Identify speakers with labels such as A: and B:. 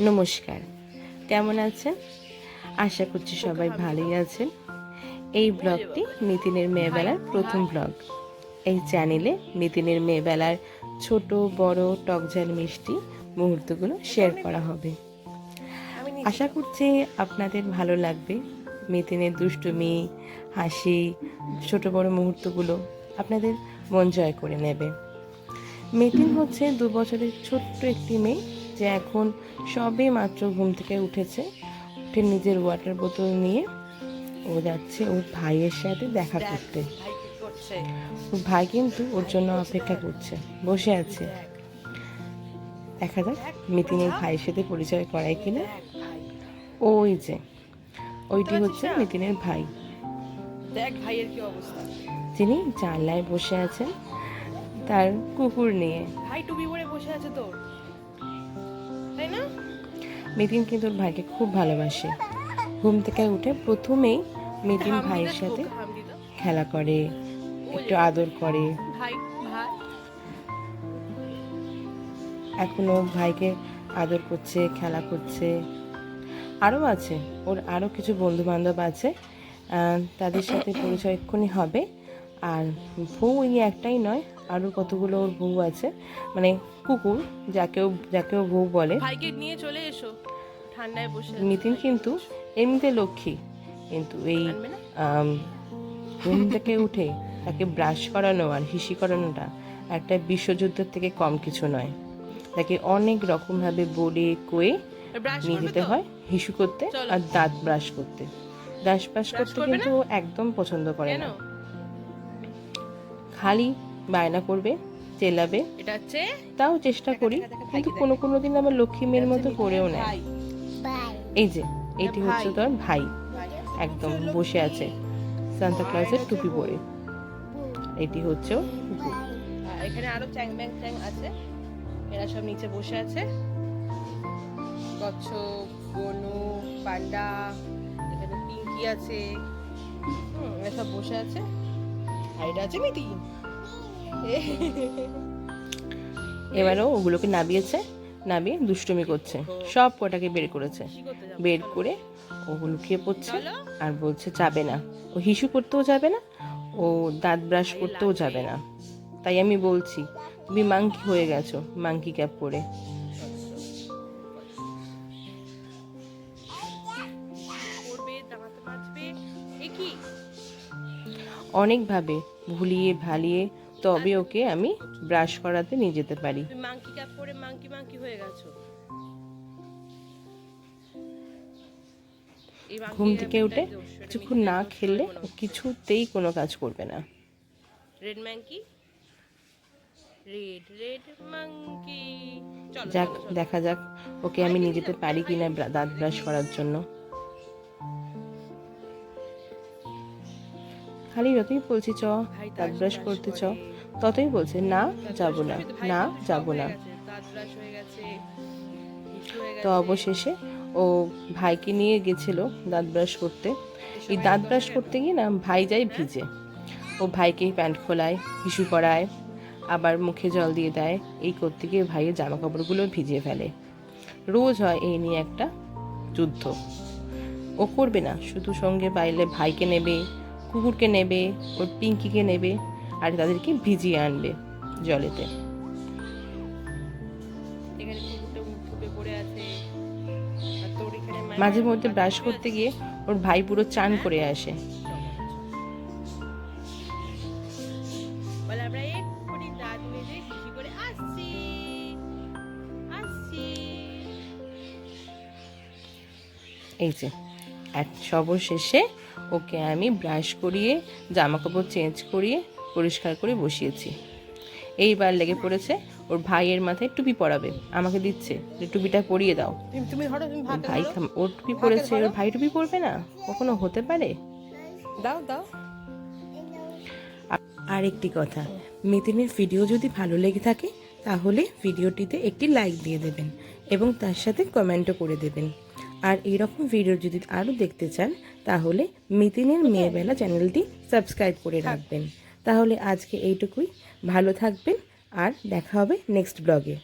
A: নমস্কার, কেমন আছেন? আশা করছি সবাই ভালোই আছেন। এই ব্লগটি নিতিনের মেয়েবেলার প্রথম ব্লগ। এই চ্যানেলে নিতিনের মেয়েবেলার ছোট বড় টকঝাল মিষ্টি মুহূর্তগুলো শেয়ার করা হবে। আশা করছি আপনাদের ভালো লাগবে। নিতিনের দুষ্টুমি, হাসি, ছোট বড় মুহূর্তগুলো আপনাদের মন জয় করে নেবে। মেতিন হচ্ছে 2 বছরের ছোট্ট একটি মেয়ে, যে এখন সবে মাত্র ঘুম থেকে উঠে নিজের ওয়াটার বোতল নিয়ে ও যাচ্ছে ওর ভাইয়ের সাথে দেখা করতে। ওর ভাই কিন্তু ওর জন্য অপেক্ষা করছে, বসে আছে। দেখা যাক মিতিনের ভাইয়ের সাথে পরিচয় করায় কিনা। ওই যে ওইটি হচ্ছে মিতিনের ভাই।
B: দেখ ভাইয়ের কি অবস্থা,
A: যিনি জানলায় বসে আছেন তার কুকুর নিয়ে।
B: ভাই টুপি পরে বসে আছে তো, তাই না?
A: মিতিন কিন্তু ওর ভাইকে খুব ভালোবাসে। ঘুম থেকে উঠে প্রথমেই মিতিন ভাইয়ের সাথে খেলা করে, একটু আদর করে।
B: ভাই ভাই
A: এখনো ভাইকে আদর করছে, খেলা করছে। আরও আছে, ওর আরও কিছু বন্ধু বান্ধব আছে, তাদের সাথে পরিচয় এক্ষুনি হবে। আর বউ এই একটাই নয়, আরও কতগুলো ওর বউ আছে, মানে কুকুর, যাকেও বউ বলে।
B: ভাইকে নিয়ে চলে এসো, ঠান্ডায় বসে।
A: নিতিন কিন্তু এমনিতে লক্ষ্মী, কিন্তু এই ঘুম থেকে উঠে তাকে ব্রাশ করানো আর হিসি করানোটা একটা বিশ্বযুদ্ধের থেকে কম কিছু নয়। তাকে অনেক রকমভাবে বলে কয়ে নিয়ে যেতে হয় হিসু করতে আর দাঁত ব্রাশ করতে। দাঁত ব্রাশ করতে কিন্তু একদম পছন্দ করে না, খালি বায়না করবে, চেল্লাবে। তাও চেষ্টা করি, কিন্তু কোনো দিন আমার লক্ষ্মী মেয়ের মতো করেও নেয়। এই যে এটি হচ্ছে তোর ভাই, একদম বসে আছে সান্তা ক্লজের টুপি পরে। এটি হচ্ছে ওর কুকুর।
B: এখানে আরো চ্যাং ব্যাং চ্যাং আছে, এরা সব নিচে বসে আছে। কচ্ছপ, গনু, পান্ডা, এখানে পিঙ্কি আছে, এরা সব বসে আছে। আর এটা আছে মিতি।
A: এবারেও ওগুলোকে নামিয়ে দুষ্টুমি করছে, সব কটাকে বের করেছে। বের করে ওগুলো খেয়ে পড়ছে আর বলছে যাবে না, ও হিসু করতেও যাবে না, ও দাঁত ব্রাশ করতেও যাবে না। তাই আমি বলছি তুমি মাংকি হয়ে গেছো, মাংকি ক্যাপ পরে। অনেকভাবে ভুলিয়ে ভালিয়ে তবে ওকে আমি ব্রাশ করাতে নিয়ে যেতে পারি।
B: মাংকি ক্যাপ পরে মাংকি হয়ে গেছো।
A: ঘুম থেকে উঠে কিছুক্ষণ না খেললে কিছুতেই কোনো কাজ করবে না।
B: Red monkey, red monkey.
A: যাক, দেখা যাক ওকে আমি নিয়ে যেতে পারি কিনা দাঁত ব্রাশ করার জন্য। খালি যতই বলছি চ দাঁত ব্রাশ করতে চ, ততই বলছে না যাব না, না যাব না। তো অবশেষে ও ভাইকে নিয়ে গেছিল দাঁত ব্রাশ করতে। এই দাঁত ব্রাশ করতে গিয়ে না ভাই যায় ভিজে। ও ভাইকে প্যান্ট খোলায়, হিসু করায়, আবার মুখে জল দিয়ে দেয়। এই করতে গিয়ে ভাইয়ের জামা কাপড়গুলো ভিজিয়ে ফেলে। রোজ হয় এই নিয়ে একটা যুদ্ধ। ও করবে না, শুধু সঙ্গে বাইরে ভাইকে নেবে, কুকুরকে নেবে, ওর পিঙ্কিকে নেবে, আর তাদেরকে ভিজিয়ে আনবে জলেতে। মাঝে মধ্যে ব্রাশ করতে গিয়ে ওর ভাই পুরো চান করে আসে। এই যে সর্বশেষে ওকে আমি ব্রাশ করিয়ে জামা কাপড় চেঞ্জ করিয়ে পরিষ্কার করে বসিয়েছি। এইবার লেগে পড়েছে ওর ভাইয়ের মাথায় টুপি পরাবে, আমাকে দিচ্ছে যে টুপিটা পরিয়ে দাও। ভাই ওর টুপি পরেছে, ওর ভাই টুপি পরবে না, কখনো হতে পারে?
B: দাও দাও।
A: আর একটি কথা, মিতিনের ভিডিও যদি ভালো লেগে থাকে তাহলে ভিডিওটিতে একটি লাইক দিয়ে দেবেন এবং তার সাথে কমেন্টও করে দেবেন। আর এইরকম ভিডিও যদি আরও দেখতে চান তাহলে মিতিনের মেয়েবেলা চ্যানেলটি সাবস্ক্রাইব করে রাখবেন। তাহলে আজকে এইটুকুই, ভালো থাকবেন আর দেখা হবে নেক্সট ব্লগে।